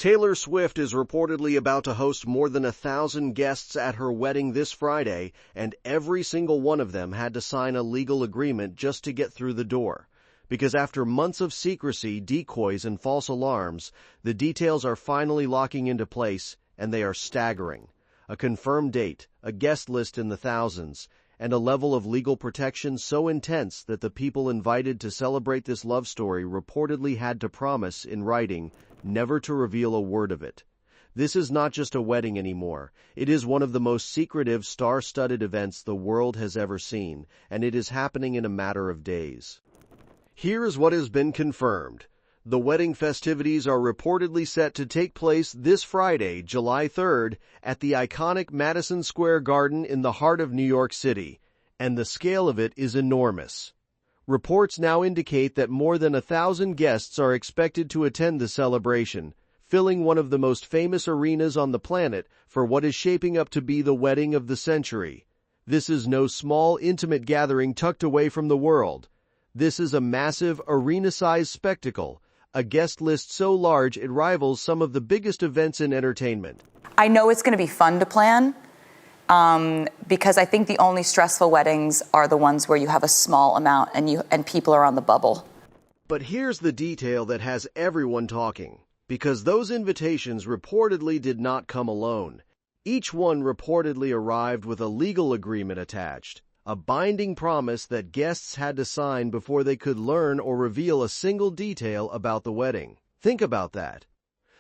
Taylor Swift is reportedly about to host more than 1,000 guests at her wedding this Friday, and every single one of them had to sign a legal agreement just to get through the door. Because after months of secrecy, decoys, and false alarms, the details are finally locking into place, and they are staggering. A confirmed date, a guest list in the thousands, and a level of legal protection so intense that the people invited to celebrate this love story reportedly had to promise, in writing, never to reveal a word of it. This is not just a wedding anymore. It is one of the most secretive, star-studded events the world has ever seen, and it is happening in a matter of days. Here is what has been confirmed. The wedding festivities are reportedly set to take place this Friday, July 3rd, at the iconic Madison Square Garden in the heart of New York City, and the scale of it is enormous. Reports now indicate that more than 1,000 guests are expected to attend the celebration, filling one of the most famous arenas on the planet for what is shaping up to be the wedding of the century. This is no small, intimate gathering tucked away from the world. This is a massive, arena-sized spectacle, a guest list so large it rivals some of the biggest events in entertainment. I know it's going to be fun to plan, because I think the only stressful weddings are the ones where you have a small amount and people are on the bubble. But here's the detail that has everyone talking, because those invitations reportedly did not come alone. Each one reportedly arrived with a legal agreement attached, a binding promise that guests had to sign before they could learn or reveal a single detail about the wedding. Think about that.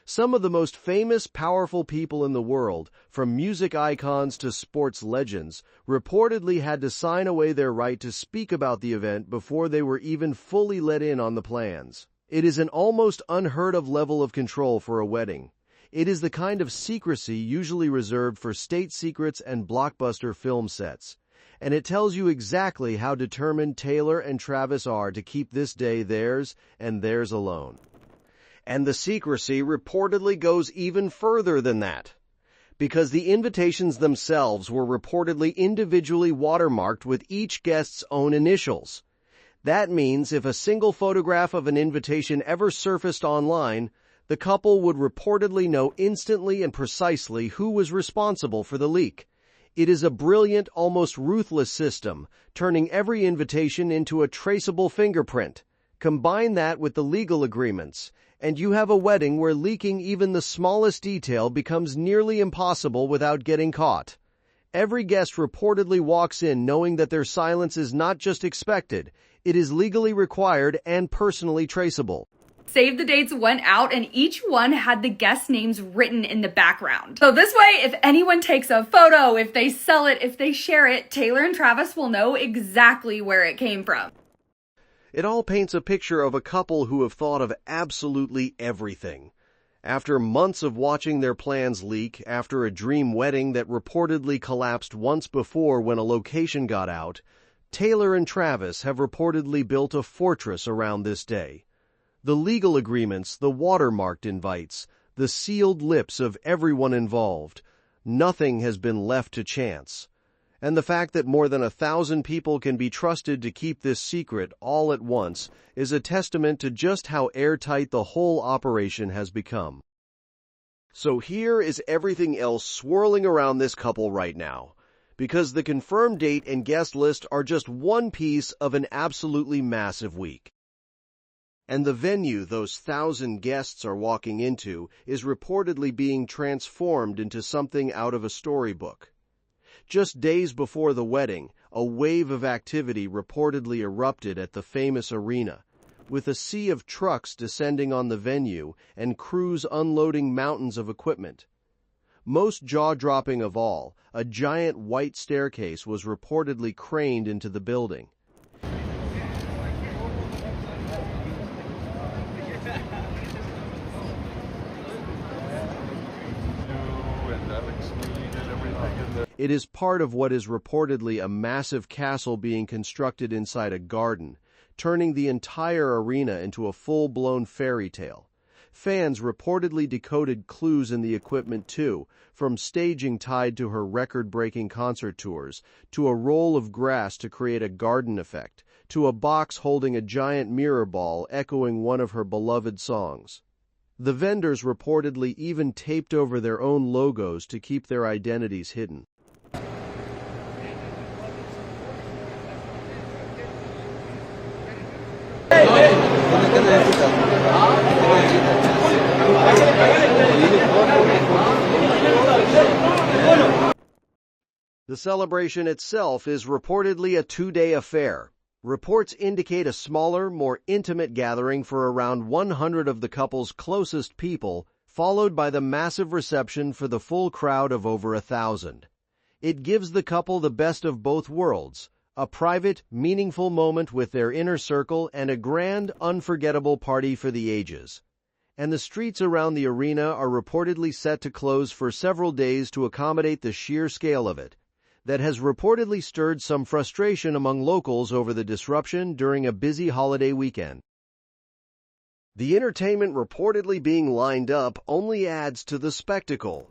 Some of the most famous, powerful people in the world, from music icons to sports legends, reportedly had to sign away their right to speak about the event before they were even fully let in on the plans. It is an almost unheard-of level of control for a wedding. It is the kind of secrecy usually reserved for state secrets and blockbuster film sets. And it tells you exactly how determined Taylor and Travis are to keep this day theirs and theirs alone. And the secrecy reportedly goes even further than that, because the invitations themselves were reportedly individually watermarked with each guest's own initials. That means if a single photograph of an invitation ever surfaced online, the couple would reportedly know instantly and precisely who was responsible for the leak. It is a brilliant, almost ruthless system, turning every invitation into a traceable fingerprint. Combine that with the legal agreements, and you have a wedding where leaking even the smallest detail becomes nearly impossible without getting caught. Every guest reportedly walks in knowing that their silence is not just expected, it is legally required and personally traceable. Save the dates went out and each one had the guest names written in the background. So this way, if anyone takes a photo, if they sell it, if they share it, Taylor and Travis will know exactly where it came from. It all paints a picture of a couple who have thought of absolutely everything. After months of watching their plans leak, after a dream wedding that reportedly collapsed once before when a location got out, Taylor and Travis have reportedly built a fortress around this day. The legal agreements, the watermarked invites, the sealed lips of everyone involved. Nothing has been left to chance. And the fact that more than 1,000 people can be trusted to keep this secret all at once is a testament to just how airtight the whole operation has become. So here is everything else swirling around this couple right now, because the confirmed date and guest list are just one piece of an absolutely massive week. And the venue those 1,000 guests are walking into is reportedly being transformed into something out of a storybook. Just days before the wedding, a wave of activity reportedly erupted at the famous arena, with a sea of trucks descending on the venue and crews unloading mountains of equipment. Most jaw-dropping of all, a giant white staircase was reportedly craned into the building. It is part of what is reportedly a massive castle being constructed inside a garden, turning the entire arena into a full-blown fairy tale. Fans reportedly decoded clues in the equipment too, from staging tied to her record-breaking concert tours, to a roll of grass to create a garden effect, to a box holding a giant mirror ball echoing one of her beloved songs. The vendors reportedly even taped over their own logos to keep their identities hidden. The celebration itself is reportedly a two-day affair. Reports indicate a smaller, more intimate gathering for around 100 of the couple's closest people, followed by the massive reception for the full crowd of over 1,000. It gives the couple the best of both worlds, a private, meaningful moment with their inner circle and a grand, unforgettable party for the ages. And the streets around the arena are reportedly set to close for several days to accommodate the sheer scale of it. That has reportedly stirred some frustration among locals over the disruption during a busy holiday weekend. The entertainment reportedly being lined up only adds to the spectacle.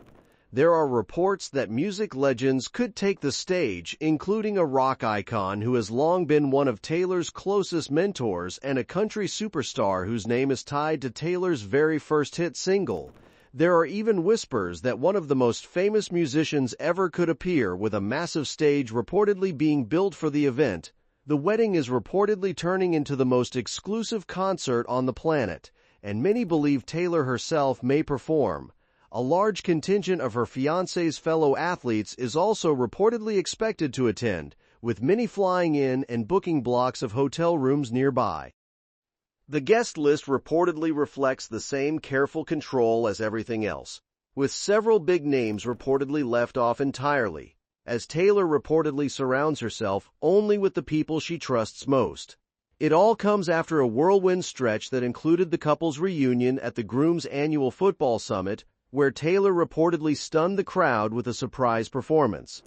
There are reports that music legends could take the stage, including a rock icon who has long been one of Taylor's closest mentors and a country superstar whose name is tied to Taylor's very first hit single. There are even whispers that one of the most famous musicians ever could appear, with a massive stage reportedly being built for the event. The wedding is reportedly turning into the most exclusive concert on the planet, and many believe Taylor herself may perform. A large contingent of her fiancé's fellow athletes is also reportedly expected to attend, with many flying in and booking blocks of hotel rooms nearby. The guest list reportedly reflects the same careful control as everything else, with several big names reportedly left off entirely, as Taylor reportedly surrounds herself only with the people she trusts most. It all comes after a whirlwind stretch that included the couple's reunion at the groom's annual football summit, where Taylor reportedly stunned the crowd with a surprise performance.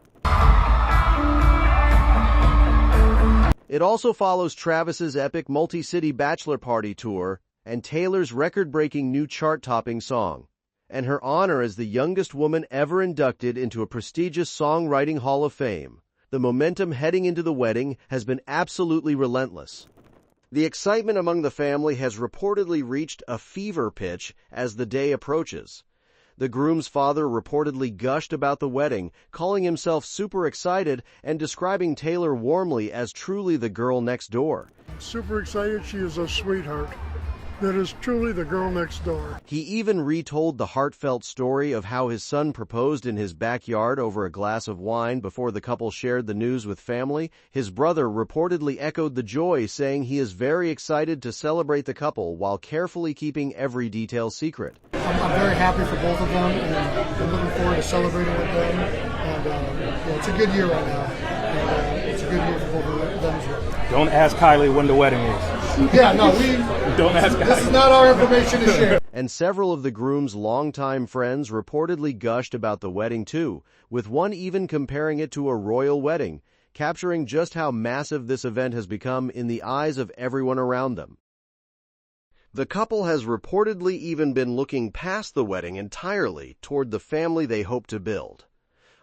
It also follows Travis's epic multi-city bachelor party tour and Taylor's record-breaking new chart-topping song, and her honor as the youngest woman ever inducted into a prestigious songwriting hall of fame. The momentum heading into the wedding has been absolutely relentless. The excitement among the family has reportedly reached a fever pitch as the day approaches. The groom's father reportedly gushed about the wedding, calling himself super excited and describing Taylor warmly as truly the girl next door. I'm super excited. She is a sweetheart. That is truly the girl next door. He even retold the heartfelt story of how his son proposed in his backyard over a glass of wine before the couple shared the news with family. His brother reportedly echoed the joy, saying he is very excited to celebrate the couple while carefully keeping every detail secret. I'm very happy for both of them, and I'm looking forward to celebrating with them. And it's a good year right now, and it's a good year for both of them as well. Don't ask Kylie when the wedding is. Yeah, no, Don't ask Kylie. This is not our information to share. And several of the groom's longtime friends reportedly gushed about the wedding too, with one even comparing it to a royal wedding, capturing just how massive this event has become in the eyes of everyone around them. The couple has reportedly even been looking past the wedding entirely toward the family they hope to build.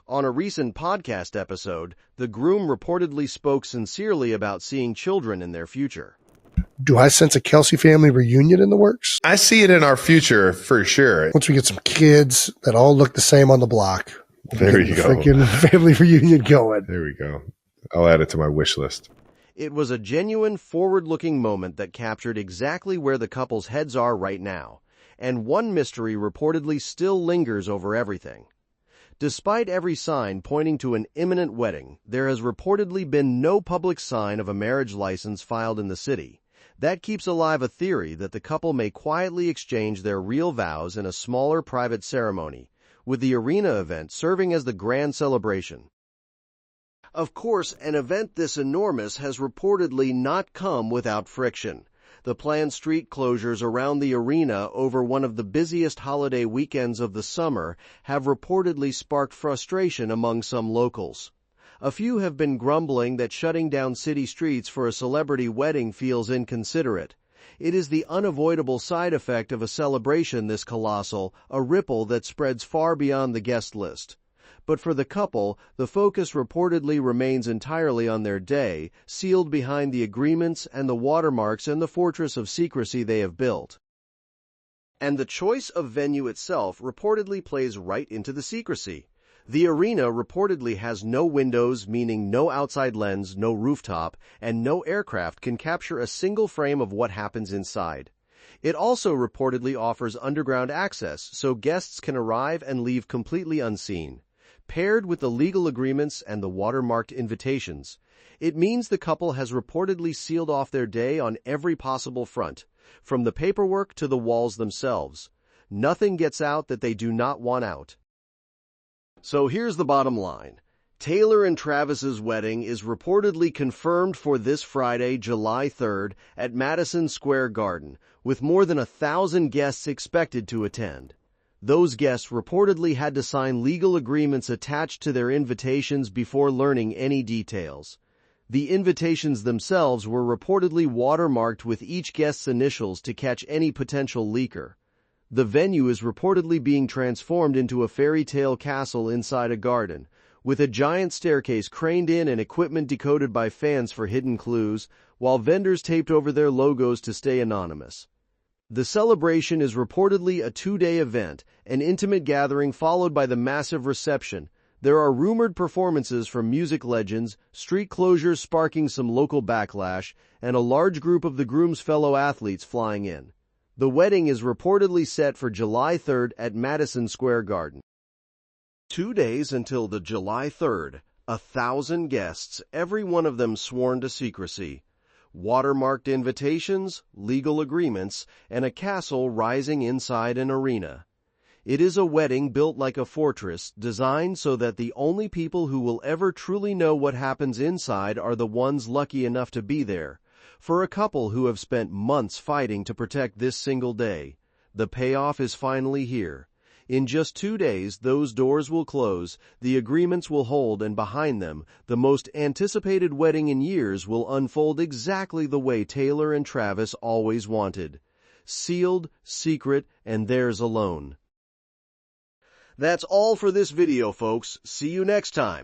On a recent podcast episode, the groom reportedly spoke sincerely about seeing children in their future. Do I sense a Kelsey family reunion in the works? I see it in our future for sure. Once we get some kids that all look the same on the block, There you go. Freaking family reunion going. There we go. I'll add it to my wish list. It was a genuine, forward-looking moment that captured exactly where the couple's heads are right now, and one mystery reportedly still lingers over everything. Despite every sign pointing to an imminent wedding, there has reportedly been no public sign of a marriage license filed in the city. That keeps alive a theory that the couple may quietly exchange their real vows in a smaller private ceremony, with the arena event serving as the grand celebration. Of course, an event this enormous has reportedly not come without friction. The planned street closures around the arena over one of the busiest holiday weekends of the summer have reportedly sparked frustration among some locals. A few have been grumbling that shutting down city streets for a celebrity wedding feels inconsiderate. It is the unavoidable side effect of a celebration this colossal, a ripple that spreads far beyond the guest list. But for the couple, the focus reportedly remains entirely on their day, sealed behind the agreements and the watermarks and the fortress of secrecy they have built. And the choice of venue itself reportedly plays right into the secrecy. The arena reportedly has no windows, meaning no outside lens, no rooftop, and no aircraft can capture a single frame of what happens inside. It also reportedly offers underground access, so guests can arrive and leave completely unseen. Paired with the legal agreements and the watermarked invitations, it means the couple has reportedly sealed off their day on every possible front, from the paperwork to the walls themselves. Nothing gets out that they do not want out. So here's the bottom line. Taylor and Travis's wedding is reportedly confirmed for this Friday, July 3rd, at Madison Square Garden, with more than 1,000 guests expected to attend. Those guests reportedly had to sign legal agreements attached to their invitations before learning any details. The invitations themselves were reportedly watermarked with each guest's initials to catch any potential leaker. The venue is reportedly being transformed into a fairy tale castle inside a garden, with a giant staircase craned in and equipment decoded by fans for hidden clues, while vendors taped over their logos to stay anonymous. The celebration is reportedly a 2-day event, an intimate gathering followed by the massive reception. There are rumored performances from music legends, street closures sparking some local backlash, and a large group of the groom's fellow athletes flying in. The wedding is reportedly set for July 3rd at Madison Square Garden. 2 days until the July 3rd, 1,000 guests, every one of them sworn to secrecy. Watermarked invitations, legal agreements, and a castle rising inside an arena. It is a wedding built like a fortress, designed so that the only people who will ever truly know what happens inside are the ones lucky enough to be there. For a couple who have spent months fighting to protect this single day, the payoff is finally here. In just 2 days, those doors will close, the agreements will hold, and behind them, the most anticipated wedding in years will unfold exactly the way Taylor and Travis always wanted. Sealed, secret, and theirs alone. That's all for this video, folks. See you next time.